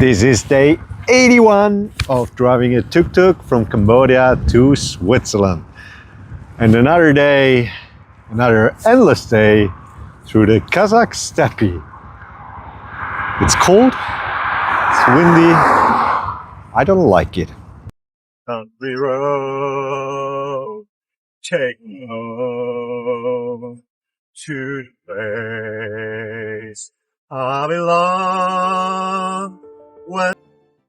This is day 81 of driving a tuk-tuk from Cambodia to Switzerland. And another day, another endless day through the Kazakh steppe. It's cold, it's windy, I don't like it. Country road, take me home to the place I belong.